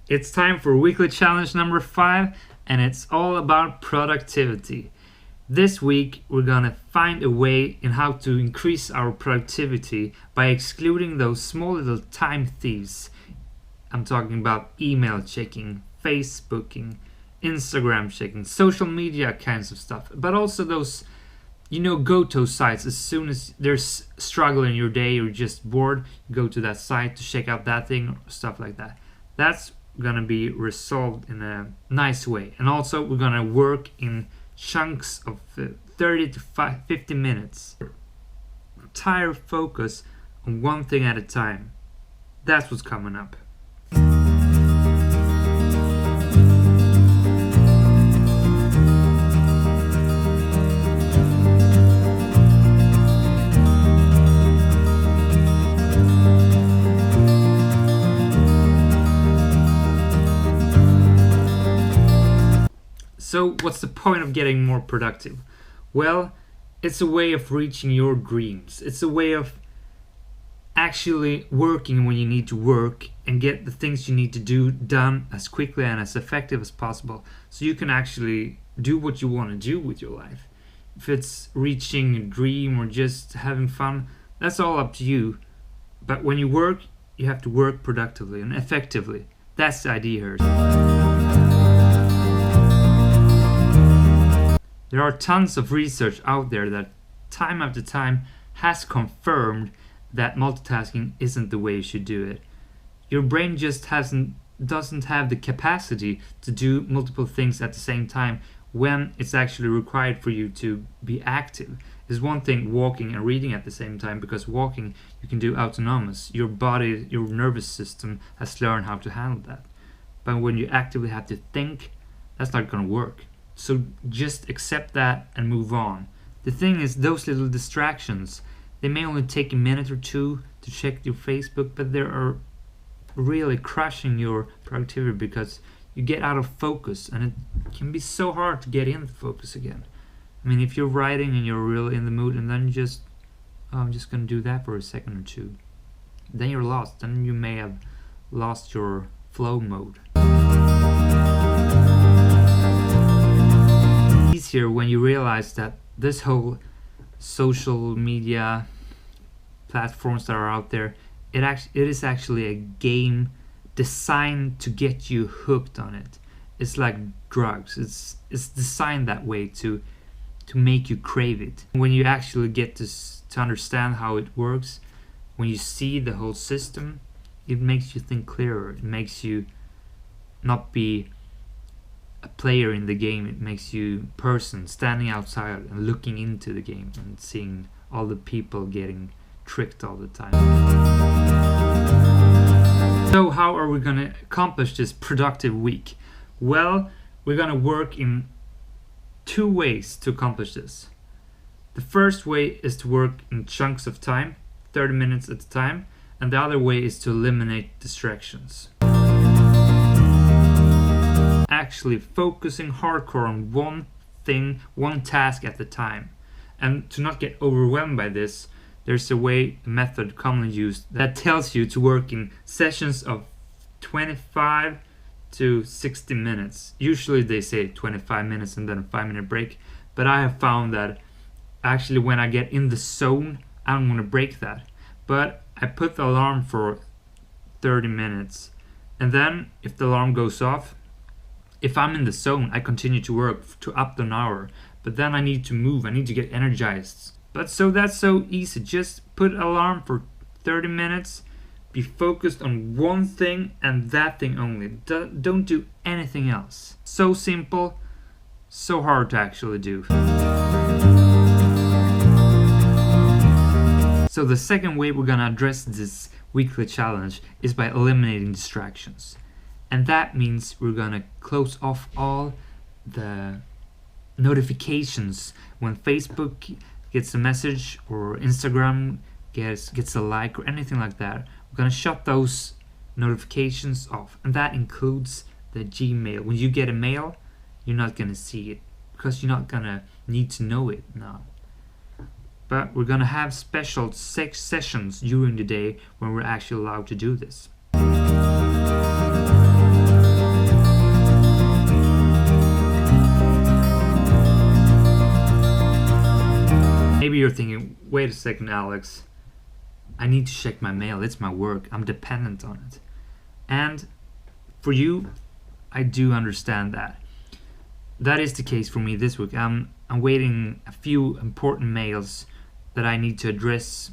It's time for weekly challenge number 5, and it's all about productivity. This week we're gonna find a way in how to increase our productivity by excluding those small little time thieves. I'm talking about email checking, Facebooking, Instagram checking, social media kinds of stuff, but also those go-to sites. As soon as there's struggle in your day, you're just bored, you go to that site to check out that thing, stuff like that. That's gonna be resolved in a nice way. And also we're gonna work in chunks of 30 to 50 minutes. Entire focus on one thing at a time. That's what's coming up. So what's the point of getting more productive? Well, it's a way of reaching your dreams. It's a way of actually working when you need to work and get the things you need to do done as quickly and as effective as possible, so you can actually do what you want to do with your life. If it's reaching a dream or just having fun, that's all up to you. But when you work, you have to work productively and effectively. That's the idea here. There are tons of research out there that time after time has confirmed that multitasking isn't the way you should do it. Your brain just doesn't have the capacity to do multiple things at the same time when it's actually required for you to be active. It's one thing walking and reading at the same time, because walking you can do autonomous. Your body, your nervous system has learned how to handle that. But when you actively have to think, that's not going to work. So just accept that and move on. The thing is, those little distractions, they may only take a minute or two to check your Facebook, but they are really crushing your productivity because you get out of focus, and it can be so hard to get into focus again. I mean, if you're writing and you're really in the mood, and then you I'm just gonna do that for a second or two, then you're lost. Then you may have lost your flow mode. Easier when you realize that this whole social media platforms that are out there, it is actually a game designed to get you hooked on it. It's like drugs. It's designed that way to make you crave it. When you actually get to understand how it works, when you see the whole system, it makes you think clearer. It makes you not be a player in the game. It makes you a person standing outside and looking into the game and seeing all the people getting tricked all the time. So how are we going to accomplish this productive week? Well, we're going to work in 2 ways to accomplish this. The first way is to work in chunks of time, 30 minutes at a time, and the other way is to eliminate distractions. Actually focusing hardcore on one thing, one task at a time. And to not get overwhelmed by this, there's a method commonly used that tells you to work in sessions of 25 to 60 minutes. Usually they say 25 minutes and then a 5-minute break, but I have found that actually when I get in the zone, I don't want to break that. But I put the alarm for 30 minutes, and then if the alarm goes off, if I'm in the zone, I continue to work to up to an hour, but then I need to move, I need to get energized. But so that's so easy. Just put an alarm for 30 minutes, be focused on one thing and that thing only. Don't do anything else. So simple, so hard to actually do. So the second way we're gonna address this weekly challenge is by eliminating distractions. And that means we're gonna close off all the notifications when Facebook gets a message or Instagram gets a like or anything like that. We're gonna shut those notifications off, and that includes the Gmail. When you get a mail, you're not gonna see it because you're not gonna need to know it now. But we're gonna have special sessions during the day when we're actually allowed to do this. you're thinking, wait a second, Alex, I need to check my mail. It's my work. I'm dependent on it. And for you, I do understand that. That is the case for me this week. I'm waiting a few important mails that I need to address,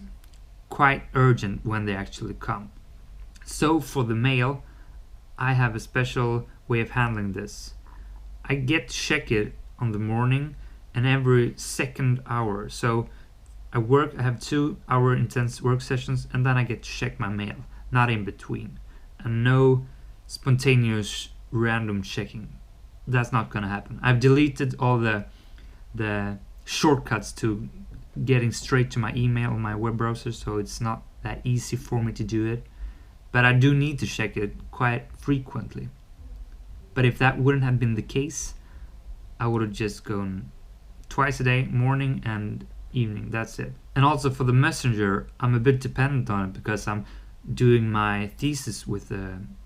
quite urgent when they actually come. So for the mail, I have a special way of handling this. I get to check it on the morning and every second hour. So I have 2-hour intense work sessions, and then I get to check my mail, not in between. And no spontaneous random checking. That's not gonna happen. I've deleted all the shortcuts to getting straight to my email on my web browser, so it's not that easy for me to do it. But I do need to check it quite frequently. But if that wouldn't have been the case, I would have just gone twice a day, morning and evening. That's it. And also for the messenger, I'm a bit dependent on it because I'm doing my thesis with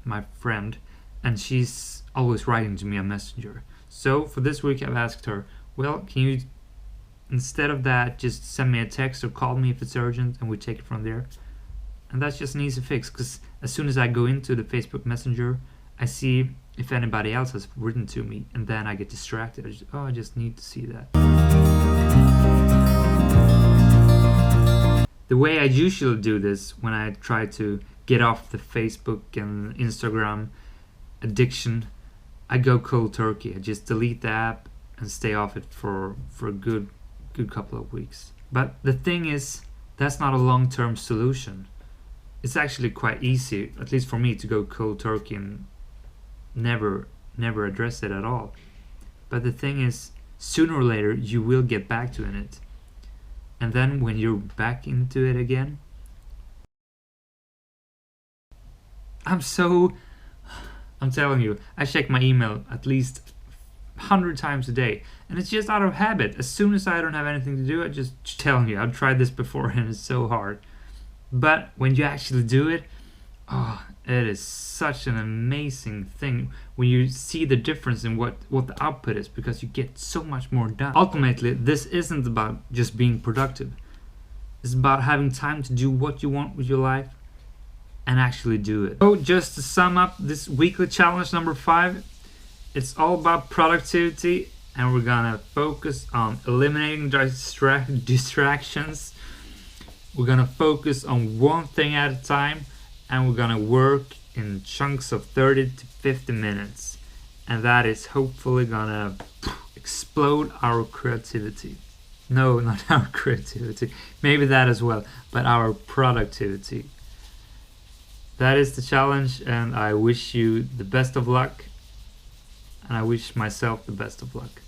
my friend, and she's always writing to me on Messenger. So for this week, I've asked her, well, can you, instead of that, just send me a text or call me if it's urgent, and we take it from there. And that's just an easy fix, because as soon as I go into the Facebook Messenger, I see if anybody else has written to me, and then I get distracted. I just need to see that. The way I usually do this when I try to get off the Facebook and Instagram addiction, I go cold turkey. I just delete the app and stay off it for a good couple of weeks. But the thing is, that's not a long-term solution. It's actually quite easy, at least for me, to go cold turkey and never address it at all. But the thing is, sooner or later you will get back to it. And then when you're back into it again, I'm telling you, I check my email at least 100 times a day, and it's just out of habit. As soon as I don't have anything to do, I just telling you, I've tried this before and it's so hard. But when you actually do it, it is such an amazing thing when you see the difference in what the output is, because you get so much more done. Ultimately, this isn't about just being productive. It's about having time to do what you want with your life and actually do it. So just to sum up this weekly challenge number 5, it's all about productivity, and we're gonna focus on eliminating distractions. We're gonna focus on one thing at a time, and we're gonna work in chunks of 30 to 50 minutes. And that is hopefully gonna explode our creativity. No, not our creativity. Maybe that as well, but our productivity. That is the challenge, and I wish you the best of luck. And I wish myself the best of luck.